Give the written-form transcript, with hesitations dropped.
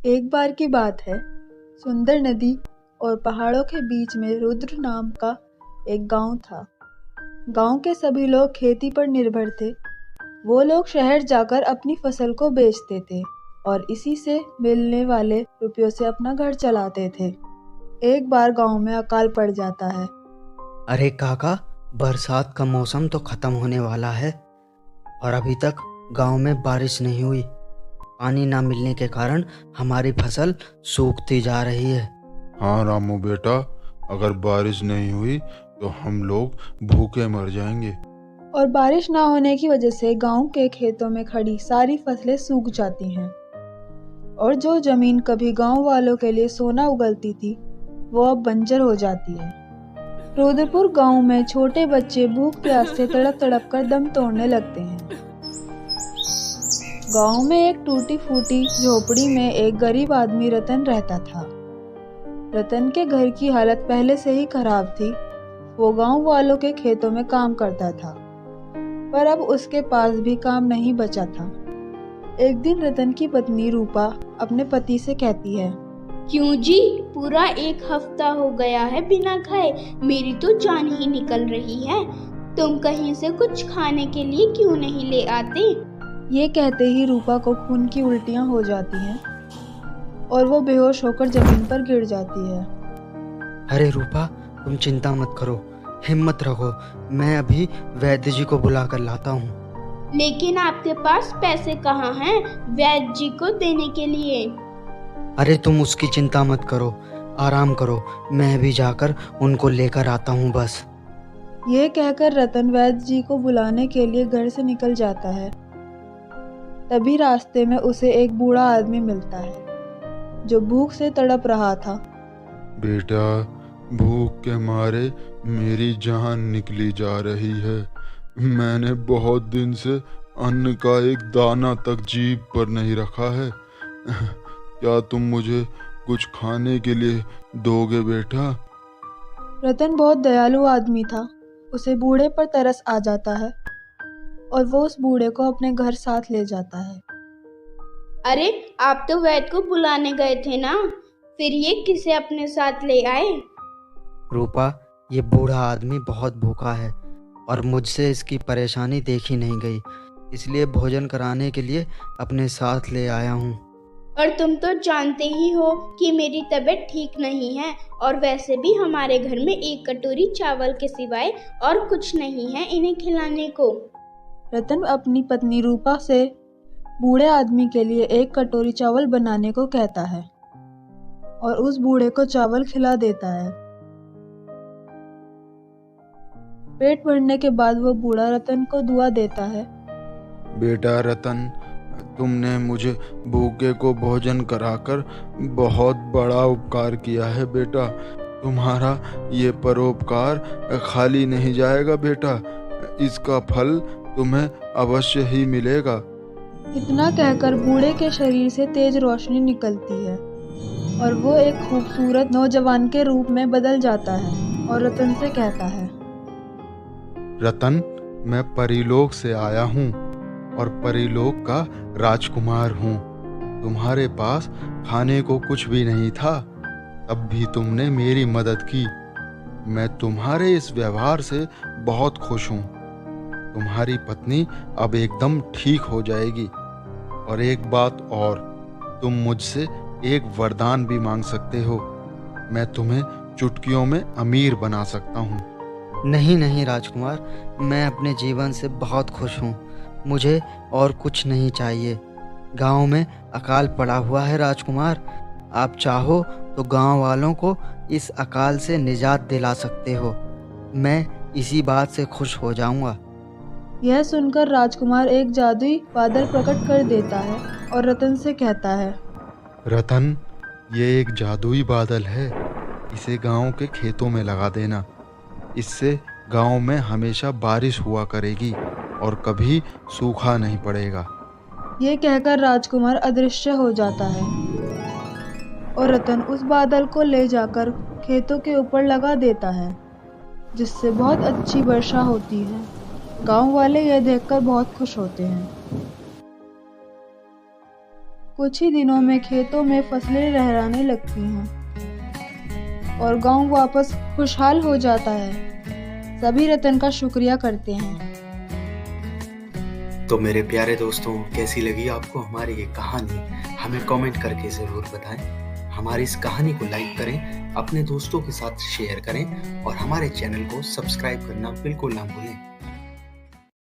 एक बार की बात है, सुंदर नदी और पहाड़ों के बीच में रुद्र नाम का एक गांव था। गांव के सभी लोग खेती पर निर्भर थे। वो लोग शहर जाकर अपनी फसल को बेचते थे और इसी से मिलने वाले रुपयों से अपना घर चलाते थे। एक बार गांव में अकाल पड़ जाता है। अरे काका, बरसात का मौसम तो खत्म होने वाला है और अभी तक गांव में बारिश नहीं हुई। पानी ना मिलने के कारण हमारी फसल सूखती जा रही है। हाँ रामू बेटा, अगर बारिश नहीं हुई तो हम लोग भूखे मर जाएंगे। और बारिश ना होने की वजह से गांव के खेतों में खड़ी सारी फसलें सूख जाती हैं और जो जमीन कभी गांव वालों के लिए सोना उगलती थी, वो अब बंजर हो जाती है। रुद्रपुर गांव में छोटे बच्चे भूख प्यास से तड़प तड़प कर दम तोड़ने लगते हैं। गांव में एक टूटी फूटी झोपड़ी में एक गरीब आदमी रतन रहता था। रतन के घर की हालत पहले से ही खराब थी। वो गांव वालों के खेतों में काम करता था, पर अब उसके पास भी काम नहीं बचा था। एक दिन रतन की पत्नी रूपा अपने पति से कहती है, क्यों जी, पूरा एक हफ्ता हो गया है बिना खाए, मेरी तो जान ही निकल रही है। तुम कहीं से कुछ खाने के लिए क्यों नहीं ले आते? ये कहते ही रूपा को खून की उल्टियां हो जाती हैं और वो बेहोश होकर जमीन पर गिर जाती है। अरे रूपा, तुम चिंता मत करो, हिम्मत रखो, मैं अभी वैद्य जी को बुला कर लाता हूँ। लेकिन आपके पास पैसे कहाँ हैं वैद्य जी को देने के लिए? अरे तुम उसकी चिंता मत करो, आराम करो, मैं भी जाकर उनको लेकर आता हूँ बस। ये कहकर रतन वैद्य जी को बुलाने के लिए घर से निकल जाता है। तभी रास्ते में उसे एक बूढ़ा आदमी मिलता है जो भूख से तड़प रहा था। बेटा, भूख के मारे मेरी जान निकली जा रही है। मैंने बहुत दिन से अन्न का एक दाना तक जीभ पर नहीं रखा है। क्या तुम मुझे कुछ खाने के लिए दोगे बेटा? रतन बहुत दयालु आदमी था। उसे बूढ़े पर तरस आ जाता है और वो उस बूढ़े को अपने घर साथ ले जाता है। अरे, आप तो वैद्य को बुलाने गए थे ना, फिर ये किसे अपने साथ ले आए? रूपा, ये बूढ़ा आदमी बहुत भूखा है और मुझसे इसकी परेशानी देखी नहीं गई, इसलिए भोजन कराने के लिए अपने साथ ले आया हूँ। और तुम तो जानते ही हो कि मेरी तबीयत ठीक नहीं है, और वैसे भी हमारे घर में एक कटोरी चावल के सिवाय और कुछ नहीं है इन्हें खिलाने को। रतन अपनी पत्नी रूपा से बूढ़े आदमी के लिए एक कटोरी चावल बनाने को कहता है और उस बूढ़े को चावल खिला देता है। पेट भरने के बाद वो बूढ़ा रतन को दुआ देता है। बेटा रतन, तुमने मुझे भूखे को भोजन कराकर बहुत बड़ा उपकार किया है बेटा। तुम्हारा ये परोपकार खाली नहीं जाएगा बेटा, इसका फल तुम्हें अवश्य ही मिलेगा। इतना कहकर बूढ़े के शरीर से तेज रोशनी निकलती है और वो एक खूबसूरत नौजवान के रूप में बदल जाता है और रतन से कहता है, रतन, मैं परीलोक से आया हूँ और परीलोक का राजकुमार हूँ। तुम्हारे पास खाने को कुछ भी नहीं था, तब भी तुमने मेरी मदद की। मैं तुम्हारे इस व्यवहार से बहुत खुश हूँ। तुम्हारी पत्नी अब एकदम ठीक हो जाएगी। और एक बात और, तुम मुझसे एक वरदान भी मांग सकते हो। मैं तुम्हें चुटकियों में अमीर बना सकता हूँ। नहीं नहीं राजकुमार, मैं अपने जीवन से बहुत खुश हूँ, मुझे और कुछ नहीं चाहिए। गांव में अकाल पड़ा हुआ है राजकुमार, आप चाहो तो गांव वालों को इस अकाल से निजात दिला सकते हो। मैं इसी बात से खुश हो जाऊंगा। यह सुनकर राजकुमार एक जादुई बादल प्रकट कर देता है और रतन से कहता है, रतन, ये एक जादुई बादल है, इसे गांव के खेतों में लगा देना। इससे गांव में हमेशा बारिश हुआ करेगी और कभी सूखा नहीं पड़ेगा। ये कहकर राजकुमार अदृश्य हो जाता है और रतन उस बादल को ले जाकर खेतों के ऊपर लगा देता है, जिससे बहुत अच्छी वर्षा होती है। गांव वाले यह देखकर बहुत खुश होते हैं। कुछ ही दिनों में खेतों में फसलें लहराने लगती हैं और गांव वापस खुशहाल हो जाता है। सभी रतन का शुक्रिया करते हैं। तो मेरे प्यारे दोस्तों, कैसी लगी आपको हमारी ये कहानी? हमें कमेंट करके ज़रूर बताएं। हमारी इस कहानी को लाइक करें, अपने दोस्तों के साथ शेयर करें और हमारे चैनल को सब्सक्राइब करना बिल्कुल ना भूलें।